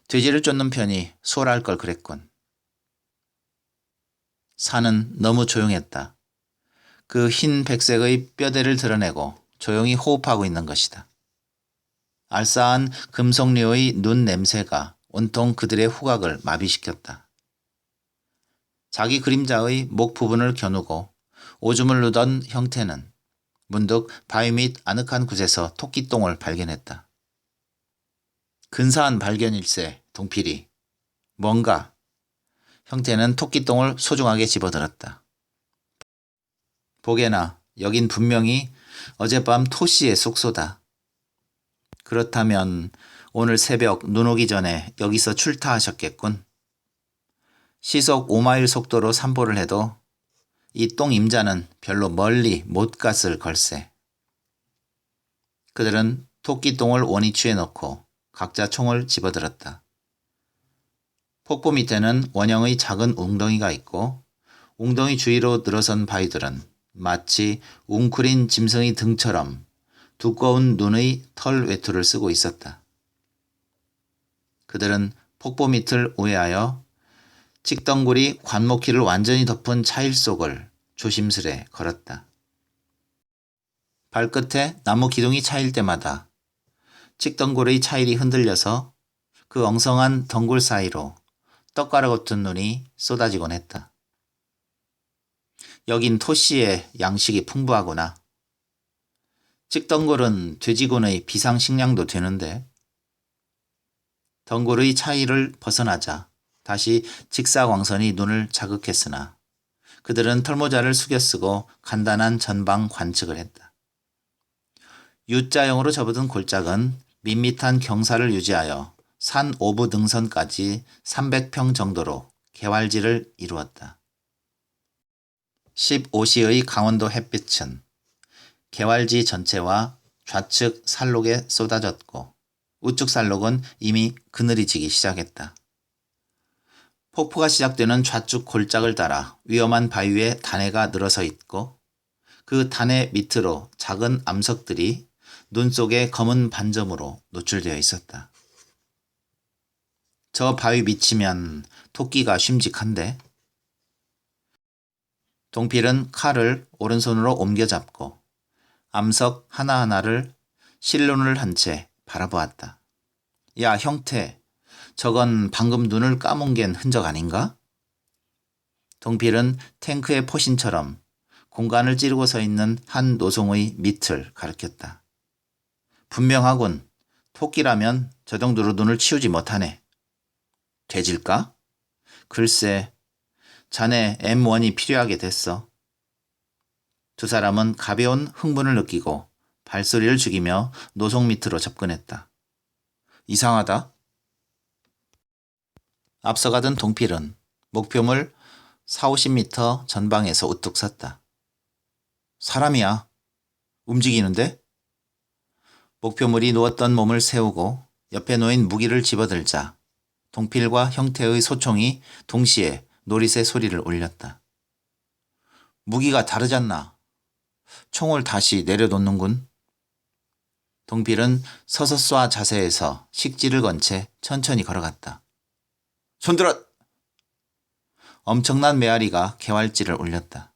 돼지를 쫓는 편이 수월할 걸 그랬군. 산은 너무 조용했다. 그 흰 백색의 뼈대를 드러내고 조용히 호흡하고 있는 것이다. 알싸한 금속류의 눈 냄새가 온통 그들의 후각을 마비시켰다. 자기 그림자의 목 부분을 겨누고 오줌을 누던 형태는 문득 바위 밑 아늑한 곳에서 토끼똥을 발견했다. 근사한 발견일세, 동필이. 뭔가. 형태는 토끼똥을 소중하게 집어들었다. 보게나, 여긴 분명히 어젯밤 토씨의 숙소다. 그렇다면 오늘 새벽 눈 오기 전에 여기서 출타하셨겠군. 시속 5마일 속도로 산보를 해도 이 똥 임자는 별로 멀리 못 갔을 걸세. 그들은 토끼똥을 원위치에 넣고 각자 총을 집어들었다. 폭포 밑에는 원형의 작은 웅덩이가 있고 웅덩이 주위로 늘어선 바위들은 마치 웅크린 짐승의 등처럼 두꺼운 눈의 털 외투를 쓰고 있었다. 그들은 폭포 밑을 우회하여 찍덩굴이 관목길을 완전히 덮은 차일 속을 조심스레 걸었다. 발끝에 나무 기둥이 차일 때마다 찍덩굴의 차일이 흔들려서 그 엉성한 덩굴 사이로 떡가루 같은 눈이 쏟아지곤 했다. 여긴 토씨의 양식이 풍부하구나. 찍덩굴은 돼지군의 비상식량도 되는데. 덩굴의 차이를 벗어나자 다시 직사광선이 눈을 자극했으나 그들은 털모자를 숙여 쓰고 간단한 전방 관측을 했다. U자형으로 접어든 골짜기는 밋밋한 경사를 유지하여 산 오부 능선까지 300평 정도로 개활지를 이루었다. 15시의 강원도 햇빛은 개활지 전체와 좌측 산록에 쏟아졌고 우측 산록은 이미 그늘이 지기 시작했다. 폭포가 시작되는 좌측 골짜기를 따라 위험한 바위 위에 단해가 늘어서 있고 그 단해 밑으로 작은 암석들이 눈 속의 검은 반점으로 노출되어 있었다. 저 바위 밑이면 토끼가 쉼직한데. 동필은 칼을 오른손으로 옮겨잡고 암석 하나하나를 실눈을 한 채 바라보았다. 야, 형태, 저건 방금 눈을 까뭉갠 흔적 아닌가? 동필은 탱크의 포신처럼 공간을 찌르고 서 있는 한 노송의 밑을 가리켰다. 분명하군. 토끼라면 저 정도로 눈을 치우지 못하네. 돼질까? 글쎄, 자네 M1이 필요하게 됐어. 두 사람은 가벼운 흥분을 느끼고 발소리를 죽이며 노송 밑으로 접근했다. 이상하다. 앞서가던 동필은 목표물 40-50m 전방에서 우뚝 섰다. 사람이야. 움직이는데? 목표물이 누웠던 몸을 세우고 옆에 놓인 무기를 집어들자 동필과 형태의 소총이 동시에 노릿의 소리를 울렸다. 무기가 다르잖나. 총을 다시 내려놓는군. 동필은 서서 쏴 자세에서 식지를 건 채 천천히 걸어갔다. 손들어! 엄청난 메아리가 개활지를 울렸다.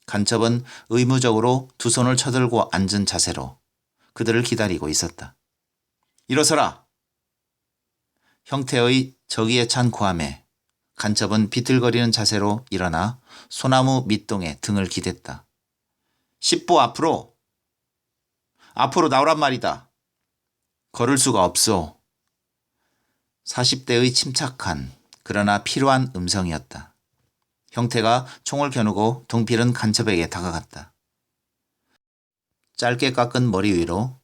간첩은 의무적으로 두 손을 쳐들고 앉은 자세로 그들을 기다리고 있었다. 일어서라! 형태의 저기에 찬 고함에 간첩은 비틀거리는 자세로 일어나 소나무 밑동에 등을 기댔다. 10보 앞으로! 앞으로 나오란 말이다. 걸을 수가 없소. 40대의 침착한 그러나 필요한 음성이었다. 형태가 총을 겨누고 동필은 간첩에게 다가갔다. 짧게 깎은 머리 위로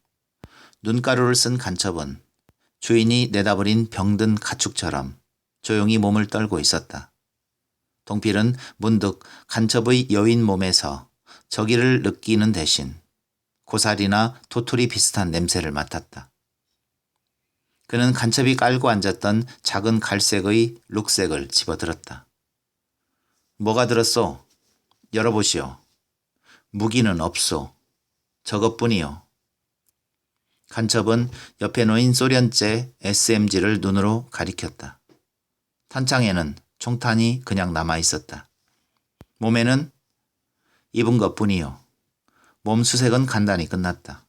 눈가루를 쓴 간첩은 주인이 내다버린 병든 가축처럼 조용히 몸을 떨고 있었다. 동필은 문득 간첩의 여인 몸에서 저기를 느끼는 대신 고사리나 도토리 비슷한 냄새를 맡았다. 그는 간첩이 깔고 앉았던 작은 갈색의 룩색을 집어들었다. 뭐가 들었소? 열어보시오. 무기는 없소. 저것뿐이요. 간첩은 옆에 놓인 소련제 SMG를 눈으로 가리켰다. 탄창에는 총탄이 그냥 남아있었다. 몸에는 입은 것뿐이요. 몸 수색은 간단히 끝났다.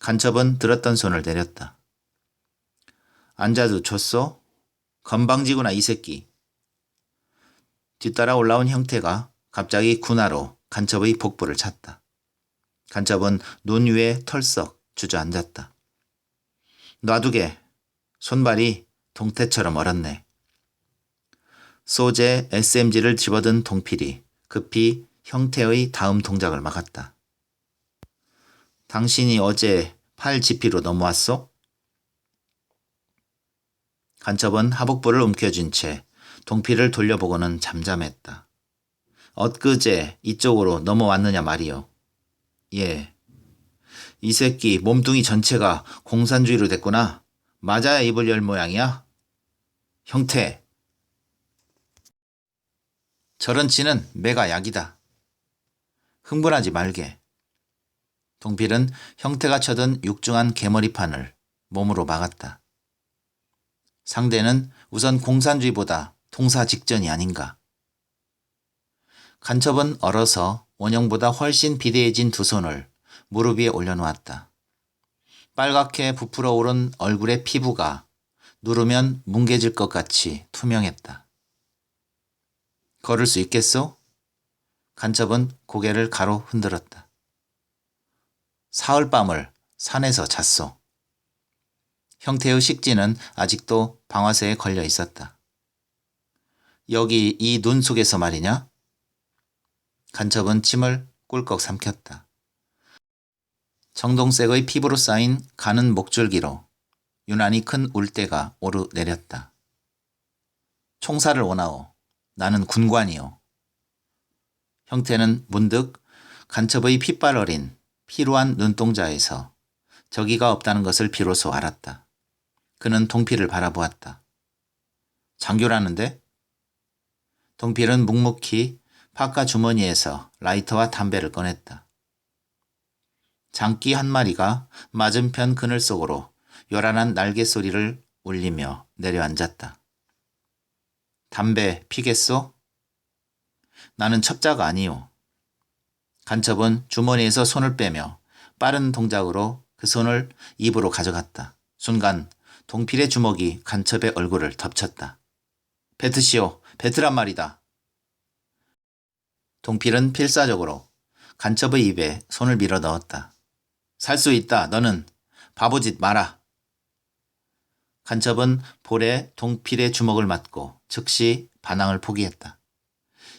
간첩은 들었던 손을 내렸다. 앉아도 줬소? 건방지구나 이 새끼. 뒤따라 올라온 형태가 갑자기 군화로 간첩의 복부를 찼다. 간첩은 눈 위에 털썩 주저앉았다. 놔두게. 손발이 동태처럼 얼었네. 소재 SMG를 집어든 동필이 급히 형태의 다음 동작을 막았다. 당신이 어제 팔 지피로 넘어왔소? 간첩은 하복부를 움켜쥔 채 동필을 돌려보고는 잠잠했다. 엊그제 이쪽으로 넘어왔느냐 말이요. 예. 이 새끼 몸뚱이 전체가 공산주의로 됐구나. 맞아야 입을 열 모양이야? 형태. 저런 치는 매가 약이다. 흥분하지 말게. 동필은 형태가 쳐든 육중한 개머리판을 몸으로 막았다. 상대는 우선 공산주의보다 통사 직전이 아닌가. 간첩은 얼어서 원형보다 훨씬 비대해진 두 손을 무릎 위에 올려놓았다. 빨갛게 부풀어 오른 얼굴의 피부가 누르면 뭉개질 것 같이 투명했다. 걸을 수 있겠소? 간첩은 고개를 가로 흔들었다. 사흘밤을 산에서 잤소. 형태의 식지는 아직도 방아쇠에 걸려 있었다. 여기 이 눈 속에서 말이냐? 간첩은 침을 꿀꺽 삼켰다. 정동색의 피부로 쌓인 가는 목줄기로 유난히 큰 울대가 오르내렸다. 총살을 원하오. 나는 군관이오. 형태는 문득 간첩의 핏발 어린 피로한 눈동자에서 적의가 없다는 것을 비로소 알았다. 그는 동필을 바라보았다. 장교라는데? 동필은 묵묵히 파카 주머니에서 라이터와 담배를 꺼냈다. 장기 한 마리가 맞은편 그늘 속으로 요란한 날개 소리를 울리며 내려앉았다. 담배 피겠소? 나는 첩자가 아니오. 간첩은 주머니에서 손을 빼며 빠른 동작으로 그 손을 입으로 가져갔다. 순간 동필의 주먹이 간첩의 얼굴을 덮쳤다. 뱉으시오. 뱉으란 말이다. 동필은 필사적으로 간첩의 입에 손을 밀어 넣었다. 살 수 있다. 너는 바보짓 마라. 간첩은 볼에 동필의 주먹을 맞고 즉시 반항을 포기했다.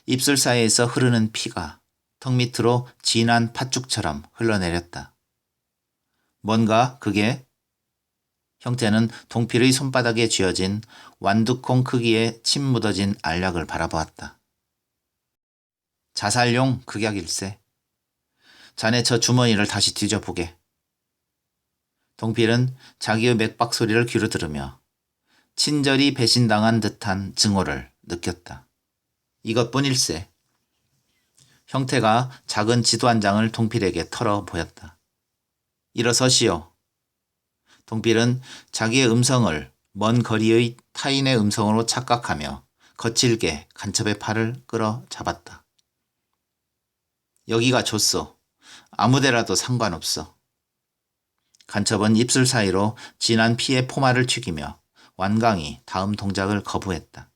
입술 사이에서 흐르는 피가 턱 밑으로 진한 팥죽처럼 흘러내렸다. 뭔가 그게? 형태는 동필의 손바닥에 쥐어진 완두콩 크기의 침 묻어진 알약을 바라보았다. 자살용 극약일세. 자네 저 주머니를 다시 뒤져보게. 동필은 자기의 맥박 소리를 귀로 들으며 친절히 배신당한 듯한 증오를 느꼈다. 이것뿐일세. 형태가 작은 지도 한 장을 동필에게 털어 보였다. 일어서시오. 동필은 자기의 음성을 먼 거리의 타인의 음성으로 착각하며 거칠게 간첩의 팔을 끌어 잡았다. 여기가 좋소. 아무데라도 상관없어. 간첩은 입술 사이로 진한 피의 포마를 튀기며 완강히 다음 동작을 거부했다.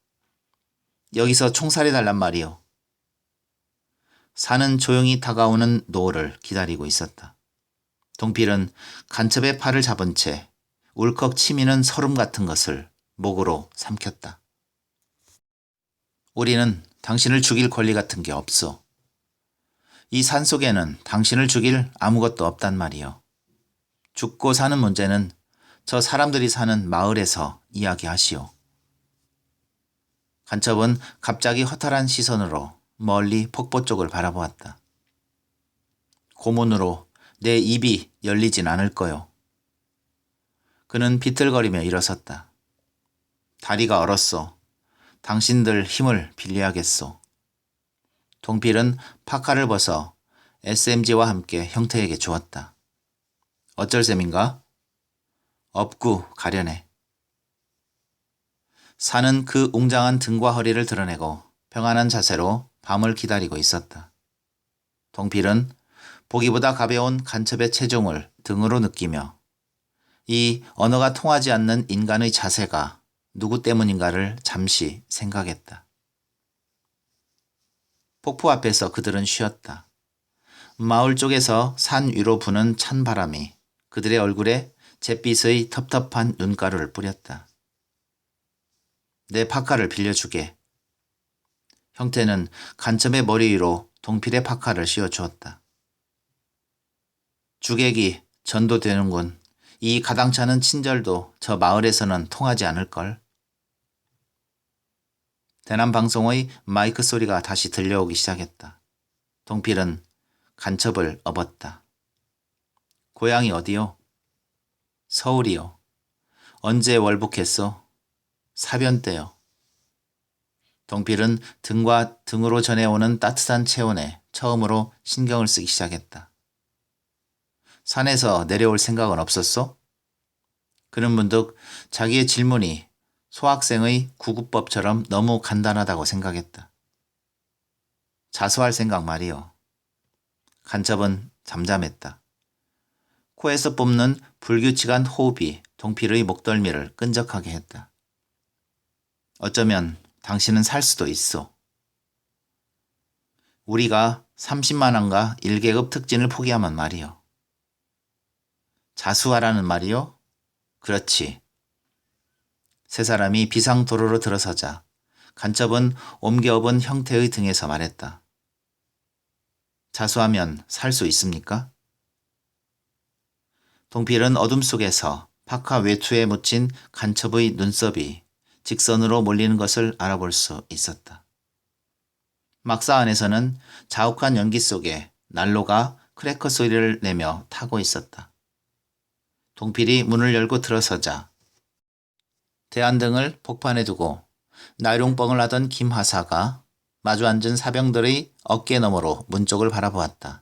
여기서 총살해달란 말이오. 산은 조용히 다가오는 노을을 기다리고 있었다. 동필은 간첩의 팔을 잡은 채 울컥 치미는 설움 같은 것을 목으로 삼켰다. 우리는 당신을 죽일 권리 같은 게 없소. 이 산속에는 당신을 죽일 아무것도 없단 말이오. 죽고 사는 문제는 저 사람들이 사는 마을에서 이야기하시오. 간첩은 갑자기 허탈한 시선으로 멀리 폭포 쪽을 바라보았다. 고문으로 내 입이 열리진 않을 거요. 그는 비틀거리며 일어섰다. 다리가 얼었소. 당신들 힘을 빌려야겠소. 동필은 파카를 벗어 SMG와 함께 형태에게 주었다. 어쩔 셈인가? 업구 가려내. 산은 그 웅장한 등과 허리를 드러내고 평안한 자세로 밤을 기다리고 있었다. 동필은 보기보다 가벼운 간첩의 체중을 등으로 느끼며 이 언어가 통하지 않는 인간의 자세가 누구 때문인가를 잠시 생각했다. 폭포 앞에서 그들은 쉬었다. 마을 쪽에서 산 위로 부는 찬 바람이 그들의 얼굴에 잿빛의 텁텁한 눈가루를 뿌렸다. 내 파카를 빌려주게. 형태는 간첩의 머리 위로 동필의 파카를 씌워주었다. 주객이 전도되는군. 이 가당찮은 친절도 저 마을에서는 통하지 않을걸. 대남방송의 마이크 소리가 다시 들려오기 시작했다. 동필은 간첩을 업었다. 고향이 어디요? 서울이요. 언제 월북했어? 사변 때요. 동필은 등과 등으로 전해오는 따뜻한 체온에 처음으로 신경을 쓰기 시작했다. 산에서 내려올 생각은 없었어? 그는 문득 자기의 질문이 소학생의 구구법처럼 너무 간단하다고 생각했다. 자수할 생각 말이요. 간첩은 잠잠했다. 코에서 뿜는 불규칙한 호흡이 동필의 목덜미를 끈적하게 했다. 어쩌면 당신은 살 수도 있어. 우리가 30만 원과 1계급 특진을 포기하면 말이요. 자수하라는 말이요? 그렇지. 세 사람이 비상도로로 들어서자 간첩은 옮겨엎은 형태의 등에서 말했다. 자수하면 살 수 있습니까? 동필은 어둠 속에서 파카 외투에 묻힌 간첩의 눈썹이 직선으로 몰리는 것을 알아볼 수 있었다. 막사 안에서는 자욱한 연기 속에 난로가 크래커 소리를 내며 타고 있었다. 동필이 문을 열고 들어서자 대안등을 폭판에 두고 나이롱뻥을 하던 김하사가 마주 앉은 사병들의 어깨 너머로 문 쪽을 바라보았다.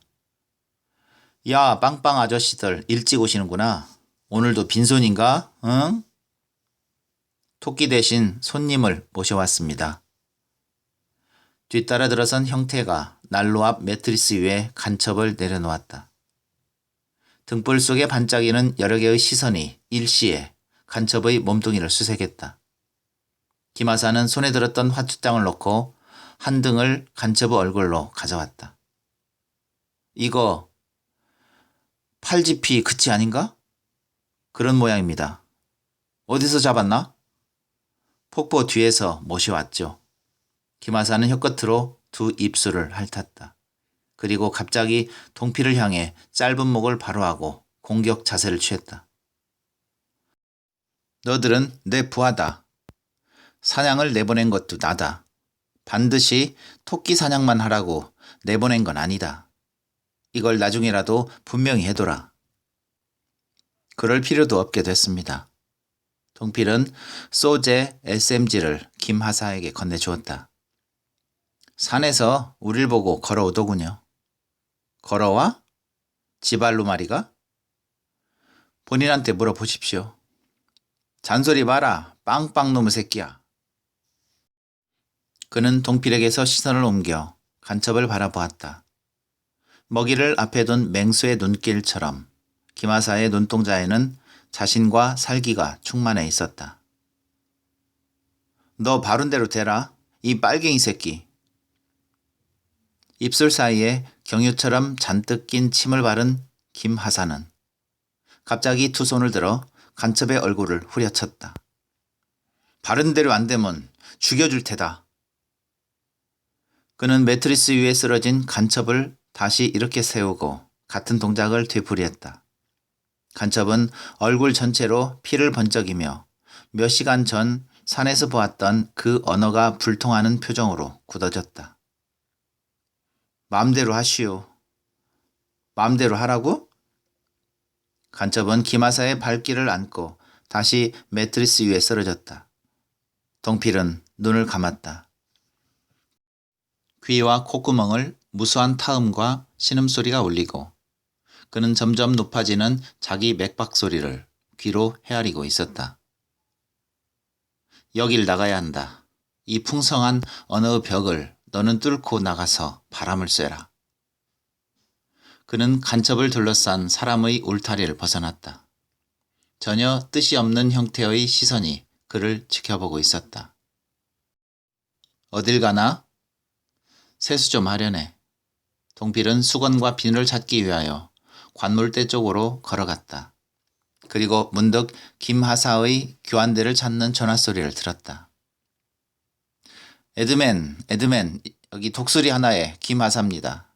야, 빵빵 아저씨들 일찍 오시는구나. 오늘도 빈손인가? 응? 토끼 대신 손님을 모셔왔습니다. 뒤따라 들어선 형태가 난로 앞 매트리스 위에 간첩을 내려놓았다. 등불 속에 반짝이는 여러 개의 시선이 일시에 간첩의 몸뚱이를 수색했다. 김하사는 손에 들었던 화투장을 놓고 한 등을 간첩의 얼굴로 가져왔다. 이거 팔지피 그치 아닌가? 그런 모양입니다. 어디서 잡았나? 폭포 뒤에서 모셔왔죠. 김하사는 혀끝으로 두 입술을 핥았다. 그리고 갑자기 동필을 향해 짧은 목을 바로하고 공격 자세를 취했다. 너들은 내 부하다. 사냥을 내보낸 것도 나다. 반드시 토끼 사냥만 하라고 내보낸 건 아니다. 이걸 나중에라도 분명히 해둬라. 그럴 필요도 없게 됐습니다. 동필은 소제 SMG를 김하사에게 건네주었다. 산에서 우릴 보고 걸어오더군요. 걸어와? 지발로 말이가? 본인한테 물어보십시오. 잔소리 마라, 빵빵 놈의 새끼야. 그는 동필에게서 시선을 옮겨 간첩을 바라보았다. 먹이를 앞에 둔 맹수의 눈길처럼 김하사의 눈동자에는 자신과 살기가 충만해 있었다. 너 바른 대로 대라, 이 빨갱이 새끼. 입술 사이에 경유처럼 잔뜩 낀 침을 바른 김하사는 갑자기 두 손을 들어 간첩의 얼굴을 후려쳤다. 바른 대로 안 되면 죽여줄 테다. 그는 매트리스 위에 쓰러진 간첩을 다시 이렇게 세우고 같은 동작을 되풀이했다. 간첩은 얼굴 전체로 피를 번쩍이며 몇 시간 전 산에서 보았던 그 언어가 불통하는 표정으로 굳어졌다. 마음대로 하시오. 마음대로 하라고? 간첩은 김하사의 발길을 안고 다시 매트리스 위에 쓰러졌다. 동필은 눈을 감았다. 귀와 콧구멍을 무수한 타음과 신음소리가 울리고 그는 점점 높아지는 자기 맥박 소리를 귀로 헤아리고 있었다. 여길 나가야 한다. 이 풍성한 언어의 벽을 너는 뚫고 나가서 바람을 쐬라. 그는 간첩을 둘러싼 사람의 울타리를 벗어났다. 전혀 뜻이 없는 형태의 시선이 그를 지켜보고 있었다. 어딜 가나? 세수 좀 하려네. 동필은 수건과 비누를 찾기 위하여 관물대 쪽으로 걸어갔다. 그리고 문득 김하사의 교환대를 찾는 전화소리를 들었다. 에드맨, 여기 독수리 하나에 김하사입니다.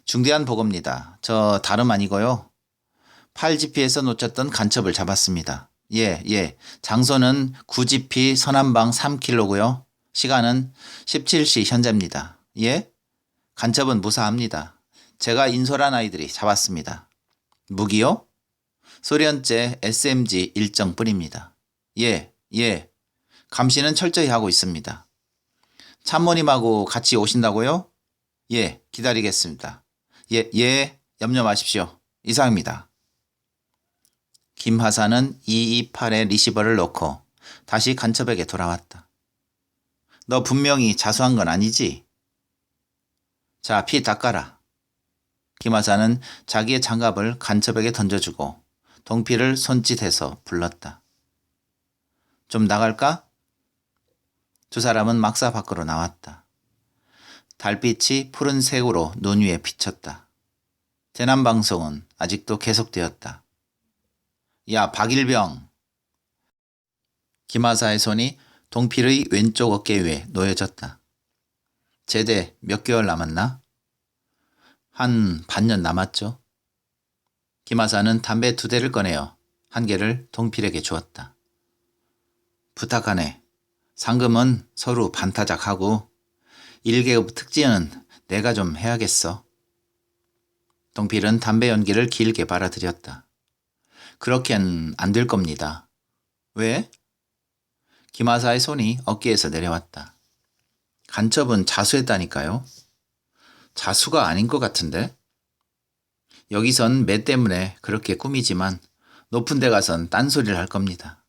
중대한 보고입니다. 저 다름 아니고요. 8GP에서 놓쳤던 간첩을 잡았습니다. 예. 장소는 9GP 서남방 3km고요. 시간은 17시 현재입니다. 예? 간첩은 무사합니다. 제가 인솔한 아이들이 잡았습니다. 무기요? 소련제 SMG 일정뿐입니다. 예. 감시는 철저히 하고 있습니다. 참모님하고 같이 오신다고요? 예, 기다리겠습니다. 예, 염려 마십시오. 이상입니다. 김하사는 228의 리시버를 놓고 다시 간첩에게 돌아왔다. 너 분명히 자수한 건 아니지? 자, 피 닦아라. 김하사는 자기의 장갑을 간첩에게 던져주고 동필을 손짓해서 불렀다. 좀 나갈까? 두 사람은 막사 밖으로 나왔다. 달빛이 푸른색으로 눈 위에 비쳤다. 재난방송은 아직도 계속되었다. 야, 박일병! 김하사의 손이 동필의 왼쪽 어깨 위에 놓여졌다. 제대 몇 개월 남았나? 한 반년 남았죠. 김하사는 담배 2대를 꺼내어 한 개를 동필에게 주었다. 부탁하네. 상금은 서로 반타작하고 1계급 특지는 내가 좀 해야겠어. 동필은 담배 연기를 길게 빨아들였다. 그렇겐 안 될 겁니다. 왜? 김하사의 손이 어깨에서 내려왔다. 간첩은 자수했다니까요. 자수가 아닌 것 같은데? 여기선 매 때문에 그렇게 꾸미지만 높은 데 가선 딴소리를 할 겁니다.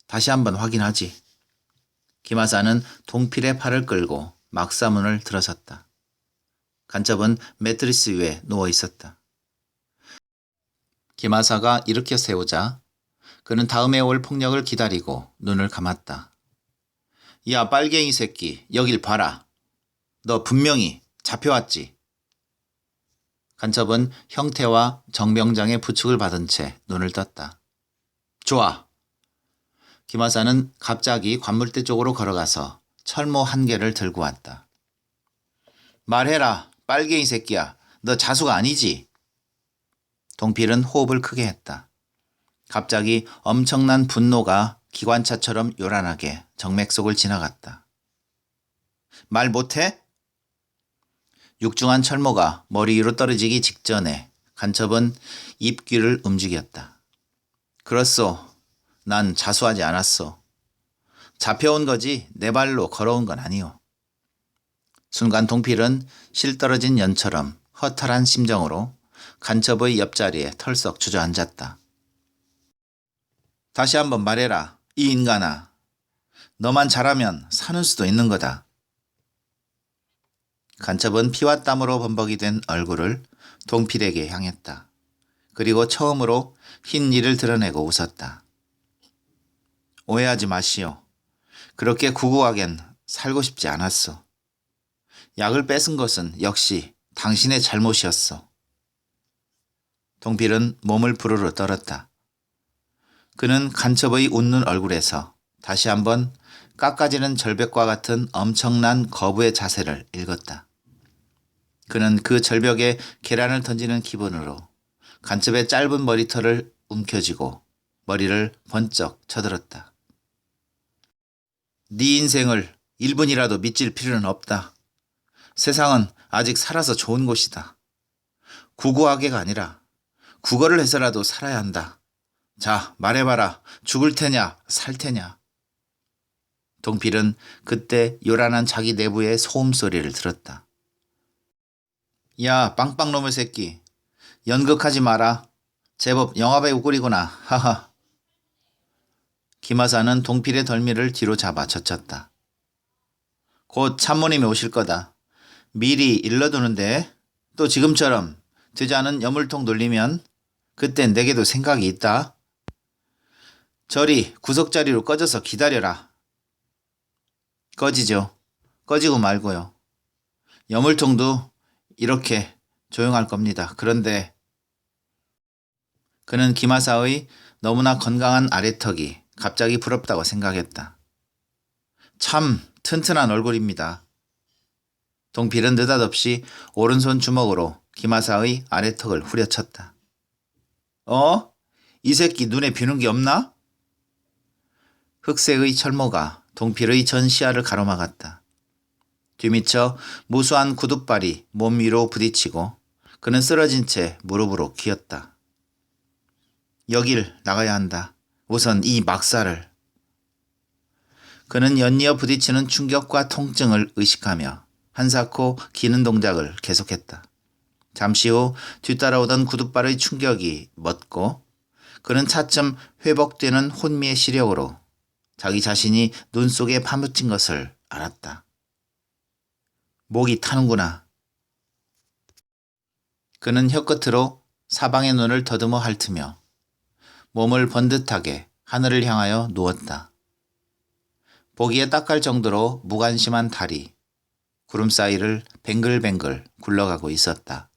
다시 한번 확인하지. 김하사는 동필의 팔을 끌고 막사문을 들어섰다. 간첩은 매트리스 위에 누워 있었다. 김하사가 일으켜 세우자 그는 다음에 올 폭력을 기다리고 눈을 감았다. 야, 빨갱이 새끼, 여길 봐라. 너 분명히 잡혀왔지. 간첩은 형태와 정병장의 부축을 받은 채 눈을 떴다. 좋아. 김하사는 갑자기 관물대 쪽으로 걸어가서 철모 1개를 들고 왔다. 말해라, 빨갱이 새끼야. 너 자수가 아니지? 동필은 호흡을 크게 했다. 갑자기 엄청난 분노가 기관차처럼 요란하게 정맥 속을 지나갔다. 말 못해? 육중한 철모가 머리 위로 떨어지기 직전에 간첩은 입귀를 움직였다. 그렇소. 난 자수하지 않았소. 잡혀온 거지 내 발로 걸어온 건 아니오. 순간 동필은 실 떨어진 연처럼 허탈한 심정으로 간첩의 옆자리에 털썩 주저앉았다. 다시 한번 말해라, 이 인간아. 너만 잘하면 사는 수도 있는 거다. 간첩은 피와 땀으로 범벅이 된 얼굴을 동필에게 향했다. 그리고 처음으로 흰 이를 드러내고 웃었다. 오해하지 마시오. 그렇게 구구하겐 살고 싶지 않았어. 약을 뺏은 것은 역시 당신의 잘못이었어. 동필은 몸을 부르르 떨었다. 그는 간첩의 웃는 얼굴에서 다시 한번 깎아지는 절벽과 같은 엄청난 거부의 자세를 읽었다. 그는 그 절벽에 계란을 던지는 기분으로 간첩의 짧은 머리털을 움켜쥐고 머리를 번쩍 쳐들었다. 네 인생을 1분이라도 미칠 필요는 없다. 세상은 아직 살아서 좋은 곳이다. 구구하게가 아니라 국어를 해서라도 살아야 한다. 자, 말해봐라. 죽을 테냐, 살 테냐. 동필은 그때 요란한 자기 내부의 소음소리를 들었다. 야, 빵빵놈의 새끼. 연극하지 마라. 제법 영화배우 꼴이구나. 하하. 김하사는 동필의 덜미를 뒤로 잡아 젖혔다. 곧 참모님이 오실 거다. 미리 일러두는데 또 지금처럼 되지 않은 여물통 돌리면 그땐 내게도 생각이 있다. 저리 구석자리로 꺼져서 기다려라. 꺼지죠. 꺼지고 말고요. 여물통도 이렇게 조용할 겁니다. 그런데 그는 기마사의 너무나 건강한 아래턱이 갑자기 부럽다고 생각했다. 참 튼튼한 얼굴입니다. 동필은 느닷없이 오른손 주먹으로 기마사의 아래턱을 후려쳤다. 이 새끼 눈에 비는 게 없나? 흑색의 철모가 동필의 전 시야를 가로막았다. 뒤미쳐 무수한 구둣발이 몸 위로 부딪히고 그는 쓰러진 채 무릎으로 기었다. 여길 나가야 한다. 우선 이 막사를. 그는 연이어 부딪히는 충격과 통증을 의식하며 한사코 기는 동작을 계속했다. 잠시 후 뒤따라오던 구둣발의 충격이 멎고 그는 차츰 회복되는 혼미의 시력으로 자기 자신이 눈 속에 파묻힌 것을 알았다. 목이 타는구나. 그는 혀끝으로 사방의 눈을 더듬어 핥으며 몸을 번듯하게 하늘을 향하여 누웠다. 보기에 딱할 정도로 무관심한 달이 구름 사이를 뱅글뱅글 굴러가고 있었다.